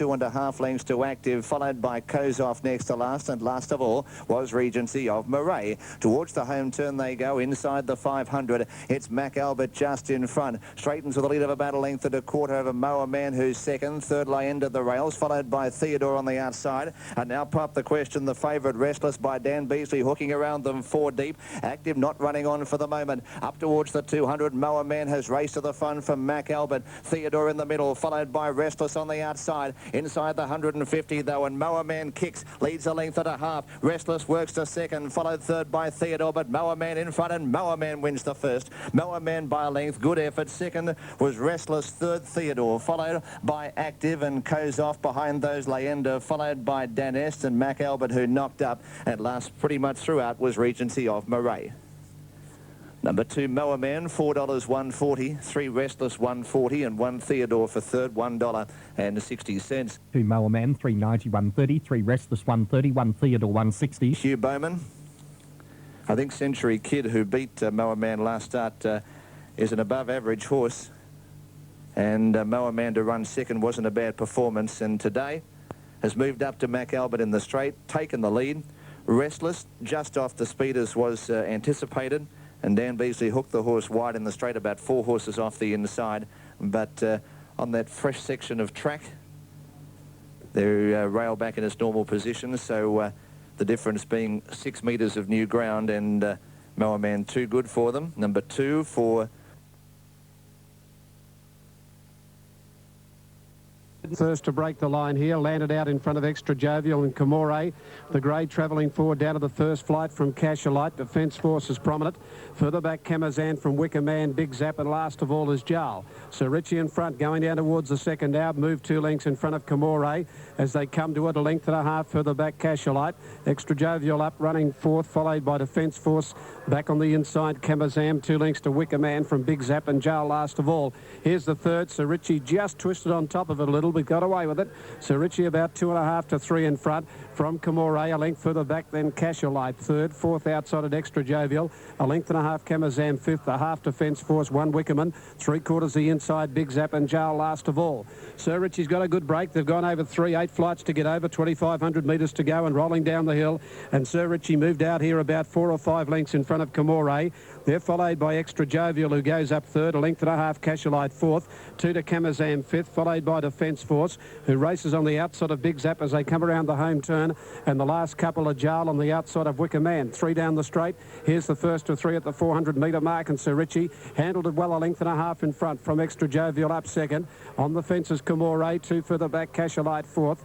2.5 lengths to Active, followed by Kozoff next to last, and last of all was Regency of Murray. Towards the home turn they go, inside the 500. It's Mac Albert just in front. Straightens with a lead of about a length and a quarter over Moa Man, who's second. Third lay into the rails, followed by Theodore on the outside. And now pop the question, the favourite Restless by Dan Beasley, hooking around them 4 deep. Active not running on for the moment. Up towards the 200, Moa Man has raced to the front from Mac Albert. Theodore in the middle, followed by Restless on the outside. Inside the 150 though, and Moa Man kicks, leads a length and a half. Restless works to second, followed third by Theodore, but Moa Man in front, and Moa Man wins the first. Moa Man by a length, good effort. Second was Restless, third Theodore, followed by Active, and Kozoff behind those Leander, followed by Dan Est and Mac Albert, who knocked up. At last, pretty much throughout, was Regency of Murray. Number 2, Moa Man, $4 140, 3 Restless 140, and 1 Theodore for third, $1.60. 2 Moa Man, 390 130, 3 Restless 130, 1 Theodore 160. Hugh Bowman. I think Century Kid, who beat Moa Man last start, is an above average horse, and Moa Man to run second wasn't a bad performance, and today has moved up to Mac Albert in the straight, taken the lead. Restless just off the speed as was anticipated, and Dan Beasley hooked the horse wide in the straight, about 4 horses off the inside, but on that fresh section of track they rail back in its normal position, so the difference being 6 metres of new ground, and Moa Man too good for them. Number 2 for first to break the line here, landed out in front of Extra Jovial and Camore. The grey travelling forward down to the first flight from Cashiolite. Defence Force is prominent. Further back, Camazan from Wicker Man, Big Zap, and last of all is Jarl. So Richie in front, going down towards the second now, moved 2 lengths in front of Camore as they come to it, a length and a half further back, Cashiolite. Extra Jovial up, running fourth, followed by Defence Force. Back on the inside, Camazam, 2 lengths to Wicker Man from Big Zap, and Jarl last of all. Here's the third. So Richie just twisted on top of it a little, but got away with it. So Richie about 2.5 to 3 in front from Camore, a length further back, then Cashiolite third, fourth outside at Extra Jovial, a length and a half Camazam fifth, a half Defence Force, 1 Wickerman, 3/4 the inside, Big Zap, and Jarl last of all. So Richie's got a good break. They've gone over 8 flights to get over, 2,500 metres to go and rolling down the hill, and Sir Richie moved out here about 4 or 5 lengths in front of Camore. They're followed by Extra Jovial, who goes up third, a length and a half Cashiolite fourth, 2 to Camazam fifth, followed by Defence Force, who races on the outside of Big Zap as they come around the home turn, and the last couple of Jarl on the outside of Wicker Man. 3 down the straight. Here's the first of 3 at the 400 metre mark, and Sir Richie handled it well, a length and a half in front from Extra Jovial up second. On the fences, Camore, 2 further back, Cashiolite fourth.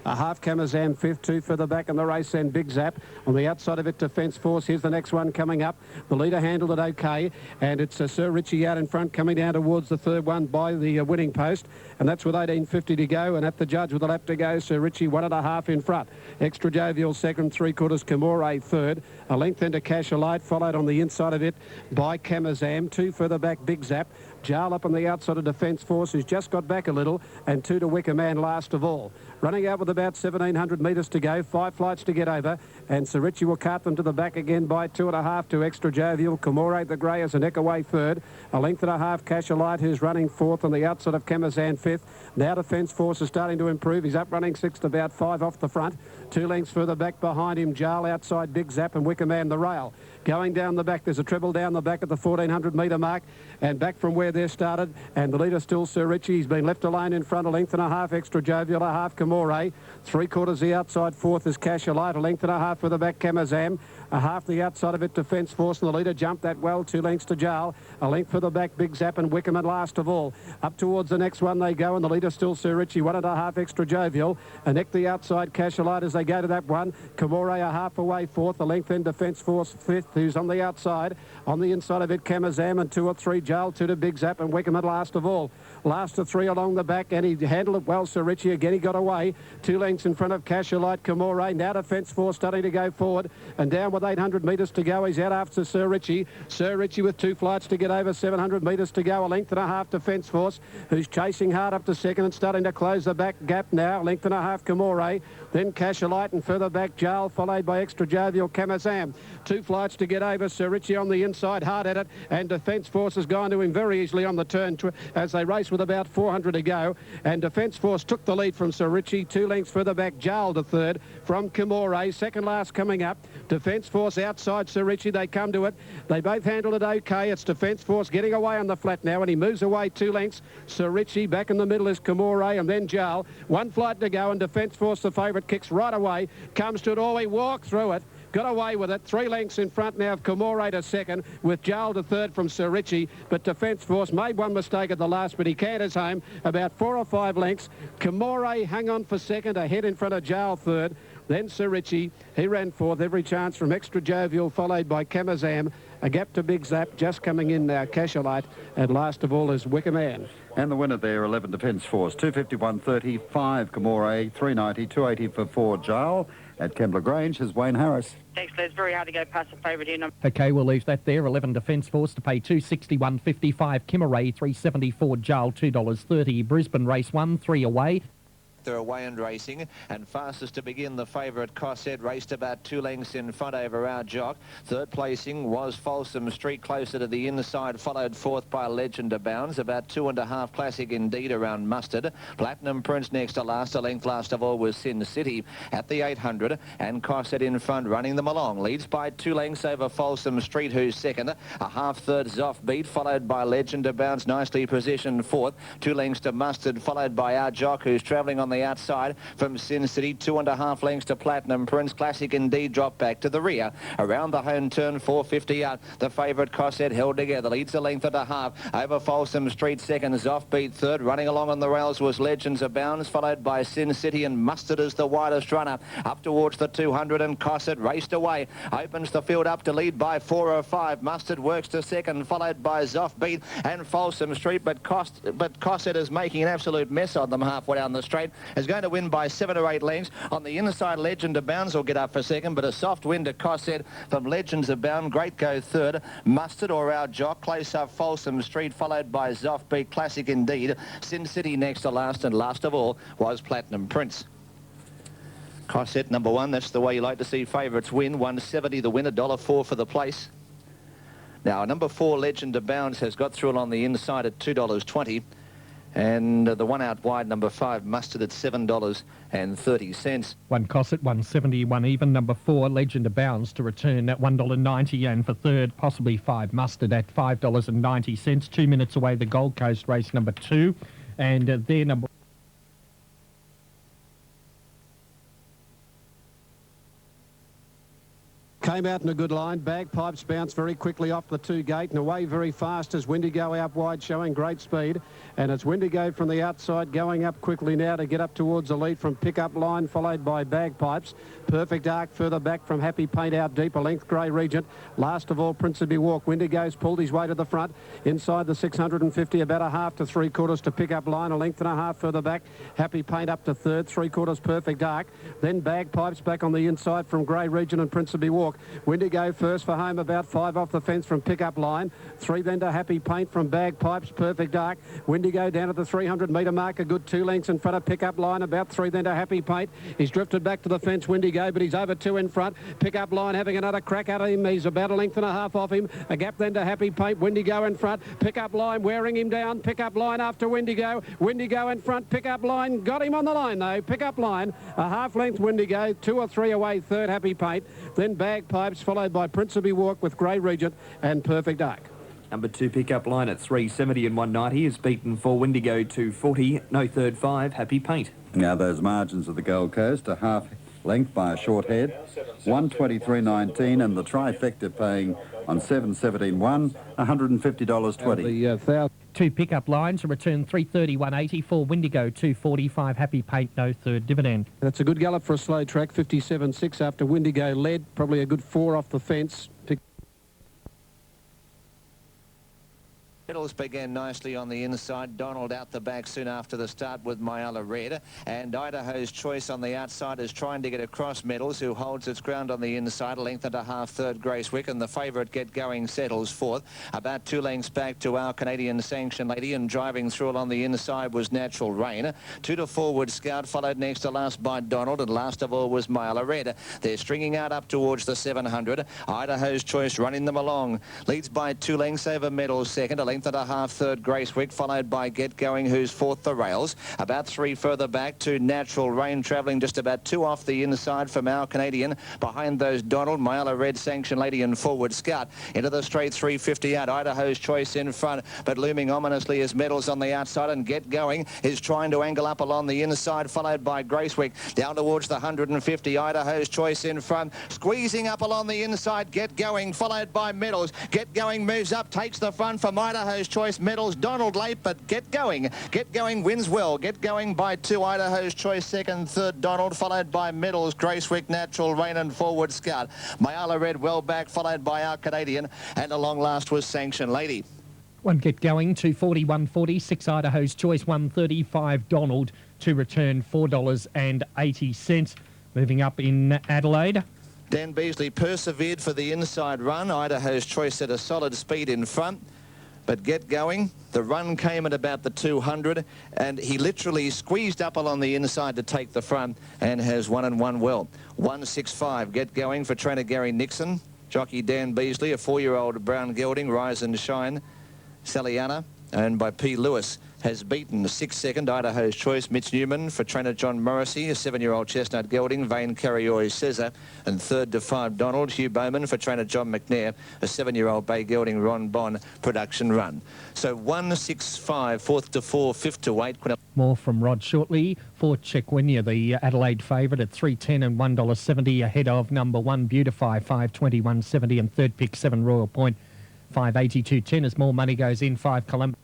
A half Camazam fifth, 2 further back in the race, then Big Zap. On the outside of it, Defence Force. Here's the next one coming up. The leader handled it okay, and it's Sir Richie out in front, coming down towards the third one by the winning post, and that's with 18.50 to go, and at the judge with a lap to go, Sir Richie 1.5 in front. Extra Jovial second, 3/4 Camore third, a length into Cashiolite, followed on the inside of it by Camazam, 2 further back, Big Zap. Jarl up on the outside of Defence Force, who's just got back a little, and 2 to Wicker Man last of all. Running out with about 1,700 metres to go, 5 flights to get over, and Sir Richie will cart them to the back again by 2.5 to Extra Jovial. Camore, the grey, is a neck away third, a length and a half Cashiolite, who's running fourth on the outside of Camazan fifth. Now Defence Force is starting to improve. He's up running sixth, about 5 off the front. 2 lengths further back behind him, Jarl outside Big Zap, and Wicker Man the rail. Going down the back, there's a treble down the back at the 1,400 metre mark, and back from where they started, and the leader still Sir Richie. He's been left alone in front, a length and a half Extra Jovial, a half Camore, 3/4 the outside, fourth is Cashiolite, a length and a half for the back Camazam, a half the outside of it Defence Force, and the leader jumped that well, 2 lengths to Jarl, a length for the back Big Zap, and Wickerman last of all. Up towards the next one they go, and the leader still Sir Richie, 1.5 Extra Jovial, a neck the outside Cashiolite as they go to that one. Camore a half away fourth, a length then Defence Force fifth, who's on the outside. On the inside of it, Camazam, and 2 or 3 Jarl, 2 to Big Zap, and Wickerman last of all. Last of 3 along the back, and he handled it well, Sir Richie. Again, he got away. 2 lengths in front of Cashiolite, Camore. Now Defence Force starting to go forward, and down with 800 metres to go. He's out after Sir Richie. Sir Richie with 2 flights to get over, 700 metres to go. A length and a half Defence Force, who's chasing hard up to second and starting to close the back gap now. A length and a half Camore. Then Cashiolite, and further back Jarl, followed by Extra Jovial, Camazam. 2 flights to get over. Sir Richie on the inside, hard at it, and Defence Force has gone to him very easily on the turn as they race with about 400 to go, and Defence Force took the lead from Sir Richie. 2 lengths further back, Jarl to third from Kimore. Second last coming up. Defence Force outside Sir Richie. They come to it. They both handle it okay. It's Defence Force getting away on the flat now, and he moves away 2 lengths. Sir Richie back in the middle is Kimore, and then Jarl. 1 flight to go, and Defence Force, the favourite, kicks right away. Comes to it all. He walked through it. Got away with it. 3 lengths in front now of Kimore to second, with Jarl to third from Sir Richie. But Defence Force made one mistake at the last, but he canters home about 4 or 5 lengths. Kimore hung on for second, ahead in front of Jarl third. Then Sir Richie, he ran fourth. Every chance from Extra Jovial, followed by Kamazam. A gap to Big Zap, just coming in now, Casholite. And last of all is Wicker Man. And the winner there, 11 Defence Force, 251.30, 5 Kimore, 390, 280 for 4 Jarl. At Kembla Grange is Wayne Harris. Thanks, Les. Very hard to go past the favourite here. Okay, we'll leave that there. 11 Defence Force to pay $261.55. Kimore, $374. Jarl, $2.30. Brisbane Race 1, 3 away. They're away and racing, and fastest to begin, the favourite Cosset raced about 2 lengths in front over our jock. Third placing was Folsom Street, closer to the inside, followed fourth by Legend Abounds, about 2.5 classic indeed around Mustard. Platinum Prince next to last, a length last of all was Sin City at the 800, and Cosset in front running them along, leads by 2 lengths over Folsom Street, who's second. A half-third Zoff Beat, followed by Legend Abounds, nicely positioned fourth. 2 lengths to Mustard, followed by our jock, who's travelling on the outside from Sin City. 2.5 lengths to Platinum Prince. Classic indeed dropped back to the rear. Around the home turn, 450 out. The favourite Cosset held together, leads a length and a half over Folsom Street. Second, Zoff Beat third. Running along on the rails was Legends Abounds, followed by Sin City, and Mustard as the widest runner. Up towards the 200, and Cosset raced away. Opens the field up to lead by 4 or 5. Mustard works to second, followed by Zoff Beat and Folsom Street, but Cosset is making an absolute mess of them halfway down the straight. Is going to win by 7 or 8 lengths. On the inside, Legend Abounds will get up for second, but a soft win to Cosset from Legends Abound. Great go third. Mustard or our jock, close up Folsom Street, followed by Zoff Beat. Classic indeed. Sin City next to last, and last of all was Platinum Prince. Cosset number 1, that's the way you like to see favourites win. 170 the winner, $1.04 for the place. Now, number 4, Legend Abounds, has got through it on the inside at $2.20. And the one out wide, number 5, Mustard at $7.30. 1 Cosset, 170, 1 even. Number 4, Legend Abounds to return at $1.90. And for third, possibly 5 Mustard at $5.90. 2 minutes away, the Gold Coast race number 2. And their number... Came out in a good line. Bagpipes bounced very quickly off the 2 gate and away very fast as Wendigo out wide, showing great speed. And it's Wendigo from the outside going up quickly now to get up towards the lead from Pickup Line, followed by Bagpipes. Perfect Arc further back from Happy Paint out deep, a length Grey Regent. Last of all, Principe Walk. Wendigo's pulled his way to the front. Inside the 650, about a half to 3/4 to Pickup Line, a length and a half further back. Happy Paint up to third, 3/4 Perfect Arc. Then Bagpipes back on the inside from Grey Regent and Principe Walk. Wendigo first for home, about 5 off the fence from Pickup Line. 3 then to Happy Paint from Bagpipes, Perfect Arc. Wendigo down at the 300-metre mark, a good 2 lengths in front of Pickup Line, about 3 then to Happy Paint. He's drifted back to the fence, Wendigo, but he's over 2 in front. Pickup Line having another crack at him. He's about a length and a half off him. A gap then to Happy Paint, Wendigo in front. Pickup Line wearing him down. Pickup Line after Wendigo. Wendigo in front. Pickup Line got him on the line though. Pickup Line, a half length Wendigo, 2 or 3 away, third Happy Paint. Then Bagpipes, followed by Principe Walk with Grey Regent and Perfect Arc. Number 2 Pickup Line at 370 and 190 is beaten for Wendigo 240. No third 5, Happy Paint. Now those margins of the Gold Coast, a half length by a short head, 123.19, and the trifecta paying on 7.17.1, $150.20. 2 Pickup Lines, a return 330, 184. Wendigo 245. Happy Paint, no third dividend. That's a good gallop for a slow track, 57.6 after Wendigo led, probably a good 4 off the fence. Medals began nicely on the inside. Donald out the back soon after the start with Myala Red. And Idaho's Choice on the outside is trying to get across Medals, who holds its ground on the inside. A length and a half third, Grace Wick. And the favourite Get Going settles fourth. About 2 lengths back to Our Canadian Sanction Lady. And driving through along the inside was Natural Rain. 2 to forward Scout, followed next to last by Donald. And last of all was Myala Red. They're stringing out up towards the 700. Idaho's Choice running them along. Leads by 2 lengths over Medals second. A length length and a half third Gracewick, followed by Get Going, who's fourth the rails. About 3 further back to Natural Rain, travelling just about 2 off the inside from Our Canadian. Behind those Donald, Myla Red, Sanction Lady and Forward Scout. Into the straight 350 out, Idaho's Choice in front, but looming ominously is Medals on the outside, and Get Going is trying to angle up along the inside, followed by Gracewick. Down towards the 150, Idaho's Choice in front, squeezing up along the inside, Get Going, followed by Medals. Get Going moves up, takes the front from Idaho's Choice, Medals, Donald late, but Get Going wins well. Get Going by 2, Idaho's Choice second, third Donald, followed by Medals, Gracewick, Natural Rain and Forward Scout. Myala Red well back, followed by Our Canadian, and along last was Sanction Lady. 1 Get Going, 240, 140, 6 Idaho's Choice, 135 Donald to return $4.80. Moving up in Adelaide. Dan Beasley persevered for the inside run. Idaho's Choice at a solid speed in front. But Get Going, the run came at about the 200, and he literally squeezed up along the inside to take the front and has won and won well. 165, Get Going for trainer Gary Nixon. Jockey Dan Beasley, a 4-year-old brown gelding, Rise and Shine. Saliana, owned by P. Lewis, has beaten 6 second Idaho's Choice, Mitch Newman for trainer John Morrissey, a 7-year-old chestnut gelding, Vane Carrioy Cesar, and third to 5 Donald, Hugh Bowman for trainer John McNair, a 7-year-old bay gelding, Ron Bond, production run. So 165, fourth to 4, fifth to 8. More from Rod shortly. For Chequinia, the Adelaide favourite at $3.10 and $1.70 ahead of number 1 Beautify, $5.20, $1.70, and third pick 7 Royal Point, $5.82.10 as more money goes in. 5 Columbus.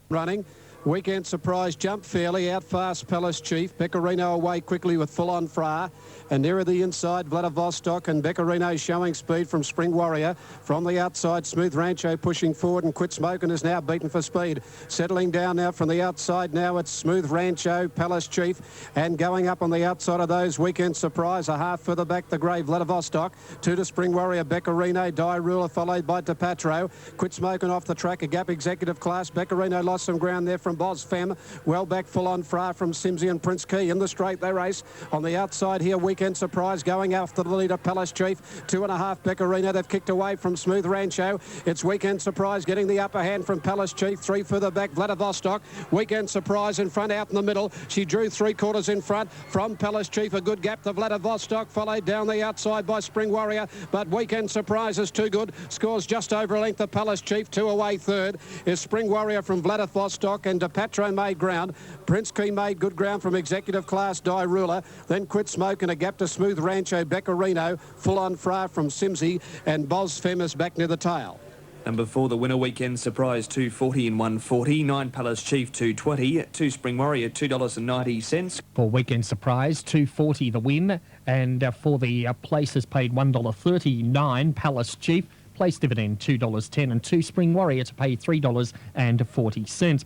Running. Weekend Surprise jumped fairly, out fast Palace Chief. Beccarino away quickly with Full On Fra. And nearer the inside, Vladivostok, and Beccarino showing speed from Spring Warrior. From the outside, Smooth Rancho pushing forward, and Quit Smoking is now beaten for speed. Settling down now from the outside, now it's Smooth Rancho, Palace Chief, and going up on the outside of those, Weekend Surprise, a half further back the grey, Vladivostok. 2 to Spring Warrior, Beccarino, Die Ruler, followed by DePatro. Quit Smoking off the track, a gap executive class. Beccarino lost some ground there from Boz Fem. Well back Full On Fra from Simsy and Prince Key. In the straight they race. On the outside here, Weekend Surprise going after the leader, Palace Chief. 2.5 Beccarino. They've kicked away from Smooth Rancho. It's Weekend Surprise getting the upper hand from Palace Chief. 3 further back, Vladivostok. Weekend Surprise in front, out in the middle. She drew 3/4 in front from Palace Chief. A good gap to Vladivostok, followed down the outside by Spring Warrior. But Weekend Surprise is too good. Scores just over a length of Palace Chief. 2 away third is Spring Warrior from Vladivostok, and DePatro made ground. Prince Key made good ground from executive class, Die Ruler. Then Quit Smoking, a gap to Smooth Rancho, Beccarino, Full On Fra from Simsy, and Boz Femis back near the tail. Number 4, the winner, Weekend Surprise, 240 and 140. 9 Palace Chief, 220. 2 Spring Warrior, $2.90. For Weekend Surprise, $2.40 the win. And for the places paid $1.39, Palace Chief. Place dividend $2.10, and 2 Spring Warrior to pay $3.40.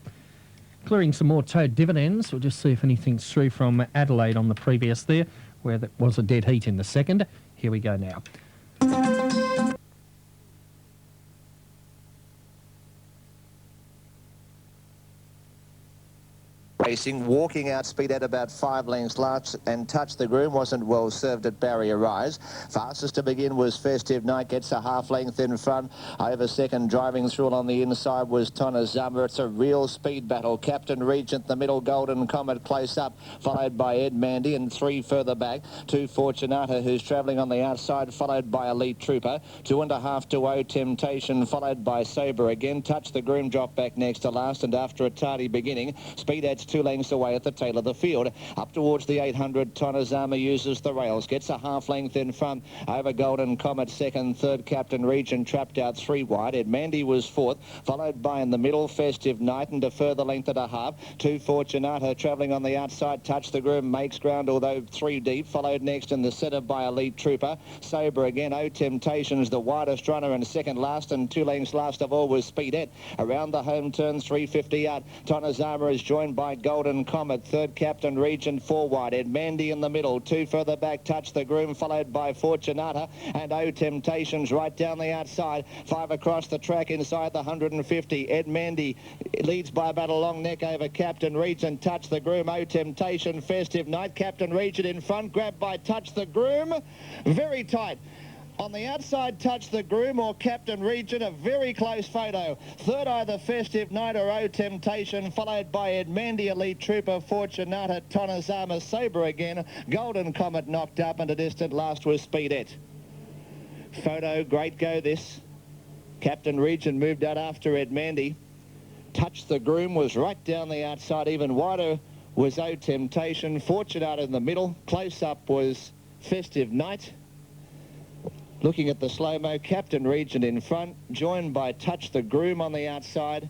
Clearing some more toad dividends. We'll just see if anything's through from Adelaide on the previous there, where there was a dead heat in the second. Here we go now. Racing, walking out speed at about 5 lengths last and Touch the Groom wasn't well served at Barrier Rise. Fastest to begin was Festive Night, gets a half length in front. Over second, driving through on the inside was Tonazama. It's a real speed battle. Captain Regent, the middle, Golden Comet close up, followed by Ed Mandy, and 3 further back. 2 Fortunata, who's travelling on the outside, followed by Elite Trooper. 2.5 to O Temptation, followed by Sober again. Touch the Groom drop back next to last, and after a tardy beginning, Speed Ed's 2 lengths away at the tail of the field. Up towards the 800, Tonazama uses the rails, gets a half length in front. Over Golden Comet second, third Captain Regent trapped out 3 wide. Ed Mandy was fourth, followed by in the middle Festive Night, and a further length and a half. 2 Fortunata travelling on the outside. Touch the Groom makes ground, although 3 deep. Followed next in the centre by Elite Trooper. Sober again. O Temptation's the widest runner, and second last, and 2 lengths last of all was Speed Ed. Around the home turn, 350 out. Tonazama is joined by Golden Comet, third Captain Regent, 4 wide. Ed Mandy in the middle, 2 further back. Touch the Groom, followed by Fortunata, and O Temptations right down the outside. 5 across the track inside the 150. Ed Mandy leads by about a long neck over Captain Regent. Touch the Groom, O Temptation, Festive Night. Captain Regent in front, grabbed by Touch the Groom. Very tight. On the outside, Touch the Groom or Captain Region, a very close photo. Third, either Festive Night or O Temptation, followed by Edmandy, Elite Trooper, Fortunata, Tonazama, Sabre again. Golden Comet knocked up, and a distant last was Speedette. Photo, great go this. Captain Region moved out after Edmandy. Touch the Groom was right down the outside. Even wider was O Temptation. Fortunata in the middle. Close up was Festive Night. Looking at the slow-mo, Captain Region in front, joined by Touch the Groom on the outside.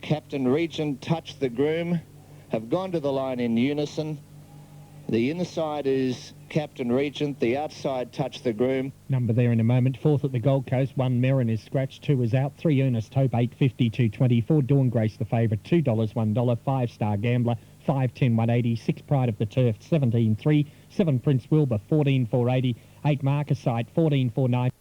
Captain Region, Touch the Groom have gone to the line in unison. The inside is Captain Regent, the outside Touch the Groom. Number there in a moment. Fourth at the Gold Coast. 1 Merrin is scratched. 2 is out. 3 Ernest Hope. 8.50, 2.24. Dawn Grace the favourite. $2, $1. 5 Star Gambler. 5.10, 180. 6 Pride of the Turf. 17.3. 7 Prince Wilbur. 14.480. 8 Marcasite. 14.490.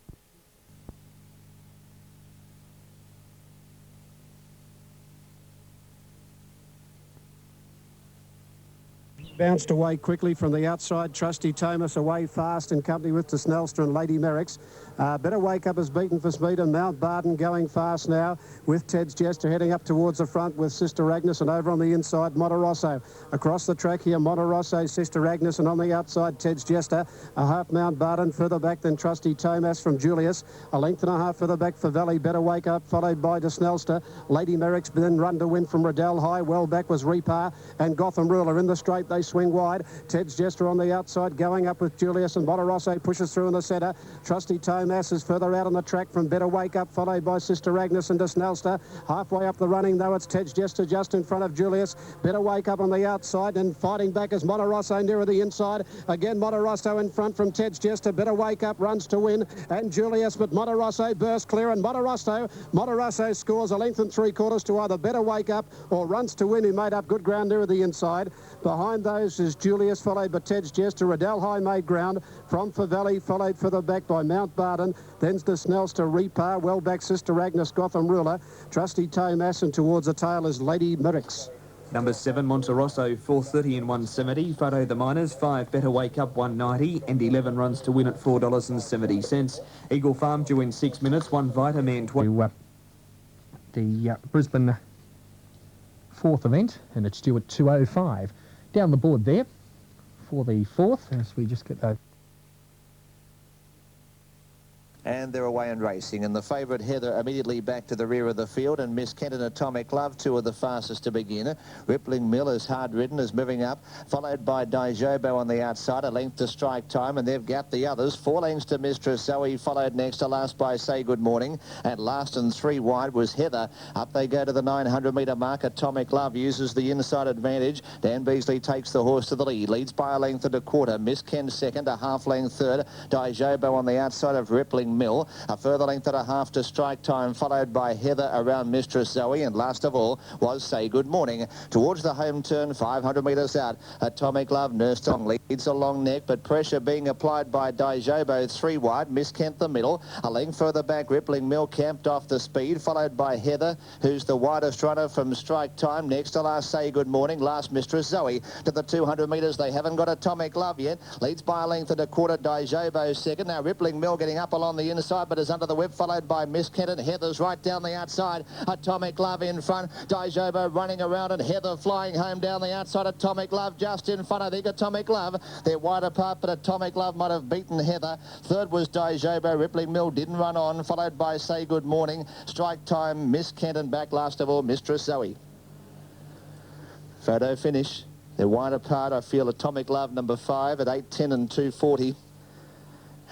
Bounced away quickly from the outside. Trusty Thomas away fast in company with De Snelster and Lady Merrick's. Better Wake Up is beaten for speed, and Mount Barden going fast now with Ted's Jester heading up towards the front with Sister Agnes, and over on the inside Monterosso. Across the track here, Monterosso, Sister Agnes, and on the outside Ted's Jester. A half Mount Barden, further back than Trusty Thomas from Julius. A length and a half further back for Valley. Better Wake Up, followed by De Snelster. Lady Merrick's then run to win from Riddell High. Well back was Repar and Gotham Ruler. In the straight they swing wide. Ted's Jester on the outside going up with Julius, and Monterosso pushes through in the centre. Trusty Thomas is further out on the track from Better Wake Up, followed by Sister Agnes and De Snelster. Halfway up the running though, it's Ted's Jester just in front of Julius. Better Wake Up on the outside, and fighting back is Monterosso nearer the inside. Again Monterosso in front from Ted's Jester. Better Wake Up runs to win, and Julius, but Monterosso burst clear, and Monterosso scores a length and 3/4 to either Better Wake Up or Runs to Win, who made up good ground nearer the inside. Behind those is Julius, followed by Ted's Jester. Riddell High made ground from Valley, followed further back by Mount Barden. Then De Snelster, Repar, well back Sister Agnes, Gotham Ruler, Trusty Thomas, and towards the tail is Lady Merrick's. Number 7, Monterosso, 4.30 and 1.70. Photo the Miners, 5 Better Wake Up, 1.90. And 11 Runs to Win at $4.70. Eagle Farm due in 6 minutes. 1 Vitaman, 20. The Brisbane 4th event, and it's due at 2:05. Down the board there for the 4th, as we just get that. And they're away and racing, and the favourite Heather immediately back to the rear of the field, and Miss Kent and Atomic Love, 2 of the fastest to begin. Rippling Mill is hard ridden, is moving up, followed by Daijobo on the outside, a length to Strike Time, and they've gapped the others. 4 lengths to Mistress Zoe, followed next to last by Say Good Morning, and last and 3 wide was Heather. Up they go to the 900-metre mark. Atomic Love uses the inside advantage. Dan Beasley takes the horse to the lead, leads by a length and a quarter. Miss Kent second, a half length third. Daijobo on the outside of Rippling Mill, a further length and a half to Strike Time, followed by Heather around Mistress Zoe, and last of all was Say Good Morning. Towards the home turn, 500 metres out, Atomic Love nursed on, leads a long neck, but pressure being applied by Daijobo, 3 wide, Miss Kent the middle, a length further back, Rippling Mill camped off the speed, followed by Heather, who's the widest runner from Strike Time. Next to last Say Good Morning, last Mistress Zoe. To the 200 metres, they haven't got Atomic Love yet, leads by a length and a quarter, Daijobo second. Now Rippling Mill getting up along the inside, but is under the whip, followed by Miss Kent, and Heather's right down the outside. Atomic Love in front, Daijobo running around, and Heather flying home down the outside. Atomic Love just in front. I think Atomic Love, they're wide apart, but Atomic Love might have beaten Heather. Third was Daijobo. Rippling Mill didn't run on, followed by Say Good Morning, Strike Time, Miss Kent, and back last of all Mistress Zoe. Photo finish. They're wide apart. I feel Atomic Love, number 5, at 8.10 and 2.40.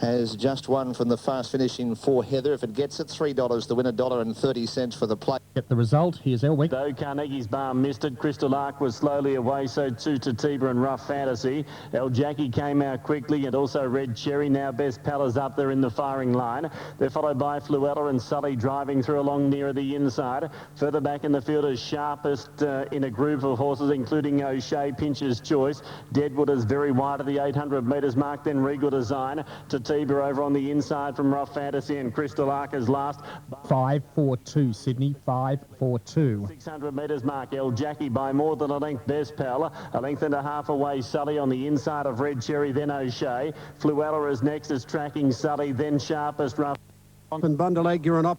Has just won from the fast finishing 4 Heather. If it gets it, $3 to win, $1.30 for the play. Get the result. Here's Elwick. Though Carnegie's Bar missed it, Crystal Arc was slowly away, so too to Tiber and Rough Fantasy. El Jackie came out quickly, and also Red Cherry. Now Best Palace up there in the firing line. They're followed by Fluella and Sully driving through along near the inside. Further back in the field is Sharpest in a group of horses, including O'Shea, Pincher's Choice. Deadwood is very wide of the 800 metres mark, then Regal Design to Tiber over on the inside from Rough Fantasy, and Crystal Arc is last. 5-4-2 Sydney. 5 5.42. 600 metres mark, El Jackie by more than a length, Best Pal. A length and a half away, Sully on the inside of Red Cherry, then O'Shea. Fluella is next, is tracking Sully, then Sharpest Rough. And Bundaleg, you're an up.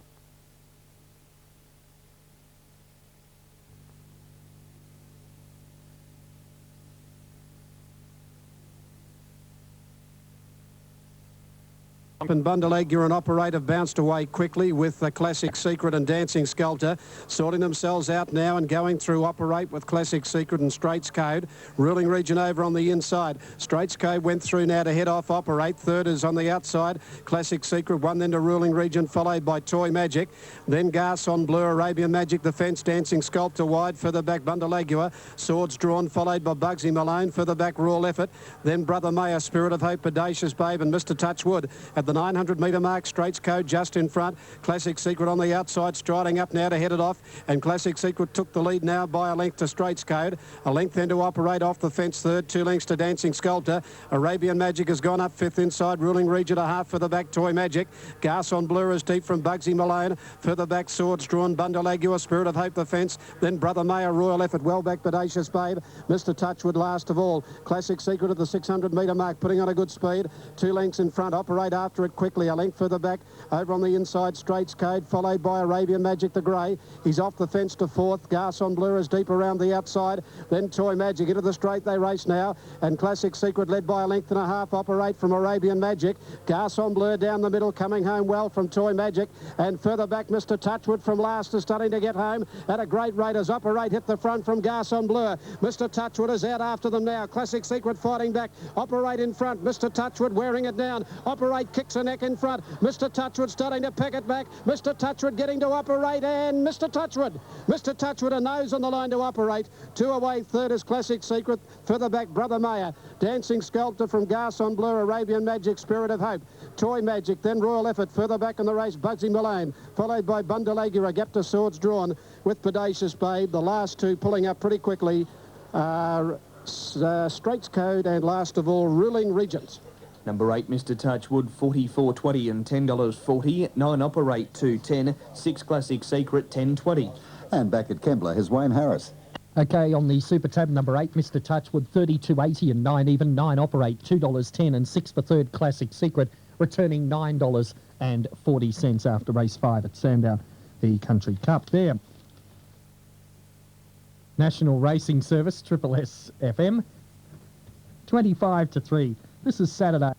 And Bundaleg, you're an operator, bounced away quickly with the Classic Secret and Dancing Sculptor, sorting themselves out now and going through Operate with Classic Secret and Straits Code. Ruling Region over on the inside. Straits Code went through now to head off Operate. Third is on the outside. Classic Secret, one then to Ruling Region, followed by Toy Magic. Then Garçon Bleu, Arabian Magic, the Fence, Dancing Sculptor wide. Further back, Bundalegua. Swords drawn, followed by Bugsy Malone. Further back, Royal Effort. Then Brother Mayor, Spirit of Hope, Bodacious Babe and Mr. Touchwood. At the 900 metre mark, Straits Code just in front. Classic Secret on the outside, striding up now to head it off. And Classic Secret took the lead now by a length to Straits Code. A length then to Operate off the fence third. 2 lengths to Dancing Sculptor. Arabian Magic has gone up fifth inside. Ruling Region a half for the back, Toy Magic. Garçon Bleu is deep from Bugsy Malone. Further back, Swords drawn. Bundalegua, Spirit of Hope, the fence. Then Brother Mayor, Royal Effort, well back, Bodacious Babe. Mr. Touchwood last of all. Classic Secret at the 600 metre mark, putting on a good speed. 2 lengths in front. Operate after it quickly. A length further back. Over on the inside, Straits Code, followed by Arabian Magic, the grey. He's off the fence to fourth. Garçon Bleu is deep around the outside. Then Toy Magic into the straight. They race now. And Classic Secret led by a length and a half. Operate from Arabian Magic. Garçon Bleu down the middle, coming home well from Toy Magic. And further back, Mr. Touchwood from last is starting to get home at a great rate as Operate hit the front from Garçon Bleu. Mr. Touchwood is out after them now. Classic Secret fighting back. Operate in front. Mr. Touchwood wearing it down. Operate kicks a neck in front. Mr. Touchwood starting to pick it back. Mr. Touchwood getting to Operate, and Mr. Touchwood a nose on the line to Operate. 2 away, third is Classic Secret. Further back, Brother Mayor. Dancing Sculptor from Garçon Bleu, Arabian Magic, Spirit of Hope. Toy Magic, then Royal Effort. Further back in the race, Bugsy Malone. Followed by Bundalegua, a gap to Swords drawn with Bodacious Babe. The last two pulling up pretty quickly. Straits Code and last of all, Ruling Regions. Number 8, Mr. Touchwood, 44.20 and $10.40. 9 Operate, 2.10. 6 Classic Secret, 10.20. And back at Kembla, here's Wayne Harris. Okay, on the Super Tab, number 8, Mr. Touchwood, 32.80 and 9 even. 9 Operate, $2.10 and 6 for third, Classic Secret, returning $9.40 after race 5 at Sandown, the Country Cup there. National Racing Service, Triple S FM, 25-3. This is Saturday.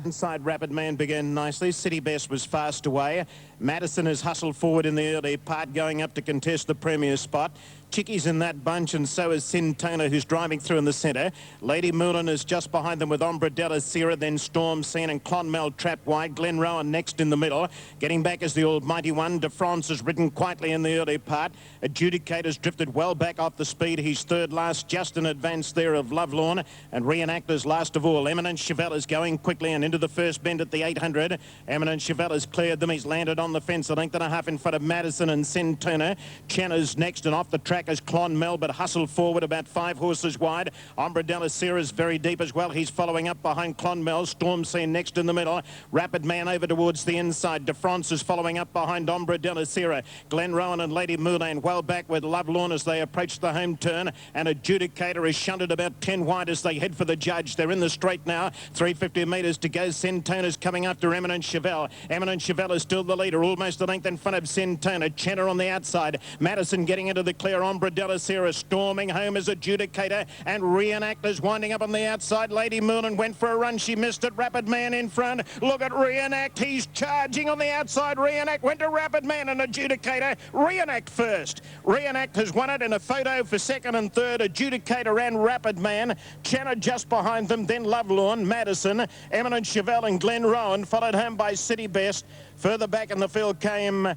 Inside Rapid Man began nicely. City Best was fast away. Madison has hustled forward in the early part, going up to contest the premier spot. Chicky's in that bunch, and so is Sintona, who's driving through in the centre. Lady Moulin is just behind them with Ombre Della Sierra, then Storm Scene and Clonmel trapped wide. Glen Rowan next in the middle. Getting back is the Almighty One. De France has ridden quietly in the early part. Adjudicator's drifted well back off the speed. He's third last, just in advance there of Lovelorn. And Reenactors last of all. Eminent Chevelle is going quickly and into the first bend at the 800. Eminent Chevelle has cleared them. He's landed on the fence a length and a half in front of Madison and Sintona. Chenna's next, and off the track is Clonmel, but hustled forward about 5 horses wide. Ombre Della Sierra is very deep as well. He's following up behind Clonmel. Storm Scene next in the middle. Rapid Man over towards the inside. De France is following up behind Ombre Della Sierra. Glen Rowan and Lady Moulin well back with Lovelorn as they approach the home turn. And Adjudicator is shunted about 10 wide as they head for the judge. They're in the straight now. 350 metres to go. Sintona's coming after Eminent Chevelle. Eminent Chevelle is still the leader, almost a length in front of Sintona. Chenna on the outside. Madison getting into the clear. Ombre Della Sierra storming home as Adjudicator, and Reenactors winding up on the outside. Lady Moulin went for a run. She missed it. Rapid Man in front. Look at Reenact. He's charging on the outside. Reenact went to Rapid Man and Adjudicator. Reenact first. Reenact has won it in a photo for second and third. Adjudicator and Rapid Man. Chenna just behind them. Then Lovelorn, Madison, Eminent Chevelle and Glen Rowan, followed home by City Best. Further back in the field came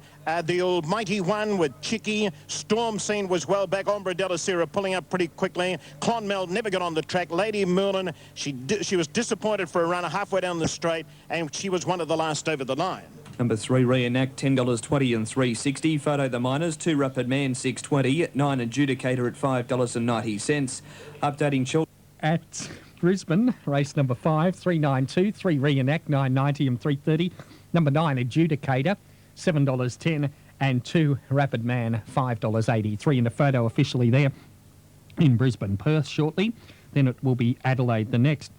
the Almighty One with Chicky. Storm Scene was well back. Ombre Della Sierra pulling up pretty quickly. Clonmel never got on the track. Lady Moulin, she was disappointed for a run halfway down the straight, and she was one of the last over the line. Number 3, Reenact, $10.20 and $3.60. Photo the Miners, 2 Rapid Man, $6.20. 9 Adjudicator at $5.90. Updating children. At Brisbane, race number 5, 392, 3 Reenact, 990 and 330. Number 9, Adjudicator, $7.10. And 2, Rapid Man, $5.83. And the photo officially there in Brisbane. Perth shortly. Then it will be Adelaide the next.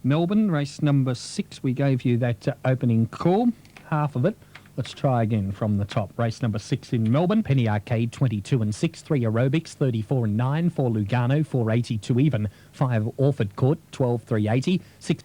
Melbourne, race number 6. We gave you that opening call, half of it. Let's try again from the top. Race number 6 in Melbourne. Penny Arcade, 22 and 6. 3 Aerobics, 34 and 9. 4 Lugano, 482 even. 5 Orford Court, 12 380. 6.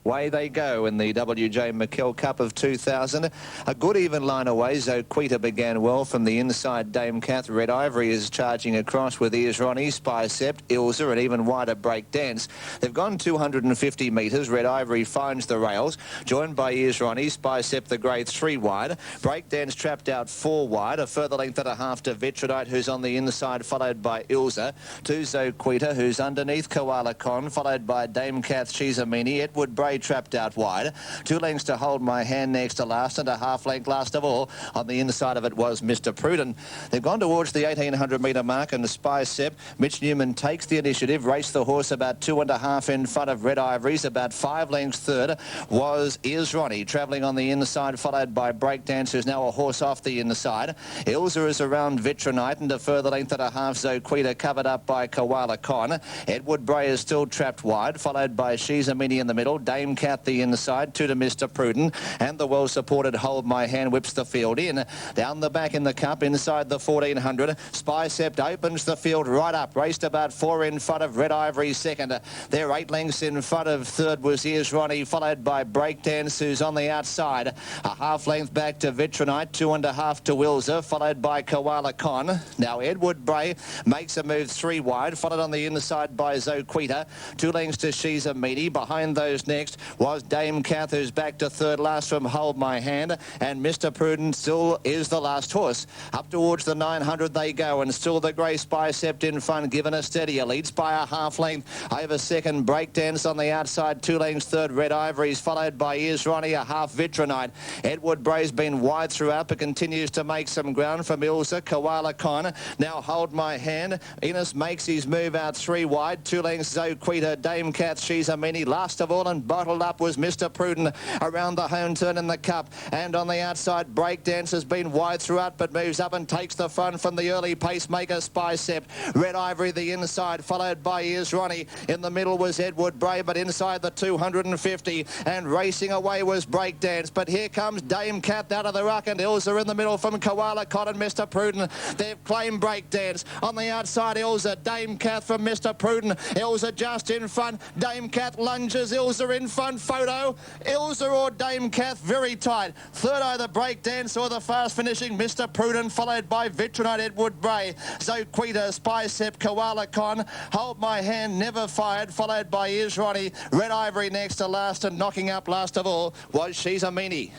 Away they go in the WJ McKell Cup of 2000. A good even line away. Zoquita began well from the inside. Dame Kath. Red Ivory is charging across with Ears Ronnie, Spycept, Ilza, and even wider Break Dance. They've gone 250 metres. Red Ivory finds the rails, joined by Ears Ronnie, Spycept the grade 3 wide. Break Dance trapped out 4 wide. A further length and a half to Vitronite, who's on the inside, followed by Ilza. To Zoquita, who's underneath Koala Con, followed by Dame Kath, Shizamini. Edward Bray trapped out wide. 2 lengths to Hold My Hand next to last, and a half length last of all. On the inside of it was Mr. Pruden. They've gone towards the 1800 metre mark, and the Spycept. Mitch Newman takes the initiative, raced the horse about 2.5 in front of Red Ivory's. About 5 lengths third was Ears Ronnie, travelling on the inside, followed by Breakdance, who's now a horse off the inside. Ilza is around Vitronite, and a further length and a half Zoquita, covered up by Koala Con. Edward Bray is still trapped wide, followed by Shizamini in the middle. Dame Kath the inside, 2 to Mr. Pruden, and the well-supported Hold My Hand whips the field in. Down the back in the cup, inside the 1400, Spycept opens the field right up, raced about 4 in front of Red Ivory second. They're 8 lengths in front of third was Ears Ronnie, followed by Breakdance, who's on the outside. A half length back to Vitronite, 2.5 to Ilza, followed by Koala Con. Now Edward Bray makes a move 3 wide, followed on the inside by Zoquita. 2 lengths to Shizamini. Behind those next was Dame Kath, who's back to third last from Hold My Hand, and Mr. Pruden still is the last horse. Up towards the 900 they go, and still the grey Spycept in front, given a steadier leads by a half length over second. Breakdance on the outside, 2 lengths third. Red Ivory's followed by Ears Ronnie, a half Vitronite. Edward Bray's been wide throughout, but continues to make some ground from Ilza. Koala Con now Hold My Hand. Innes makes his move out 3 wide, 2 lengths Zoquita, Dame Kath, Shizamini. Last of all and bottled up was Mr. Pruden around the home turn in the cup, and on the outside Breakdance has been wide throughout but moves up and takes the front from the early pacemaker Spycept. Red Ivory the inside, followed by Ears Ronnie. In the middle was Edward Bray, but inside the 250, and racing away was Breakdance. But here comes Dame Kath out of the ruck, and Ilza in the middle from Koala Con and Mr. Pruden. They've claimed Breakdance. On the outside Ilza, Dame Kath from Mr. Pruden. Ilza just in front. Dame Kath lunges, Ilza in front. Photo, Ilza or Dame Kath very tight. Third either Breakdance or the fast finishing Mr. Pruden, followed by Vitronite, Edward Bray, Zoquita, Spycept, Koala Con. Hold My Hand never fired, followed by Ears Ronnie. Red Ivory next to last, and knocking up last of all was Shizamini.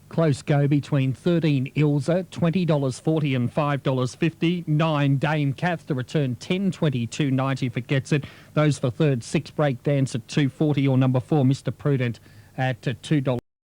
Close go between 13 Ilza, $20.40 and $5.50. 9 Dame Kath to return $10.22.90 if it gets it. Those for third, 6 Breakdance at $2.40, or number 4 Mr. Prudent at $2.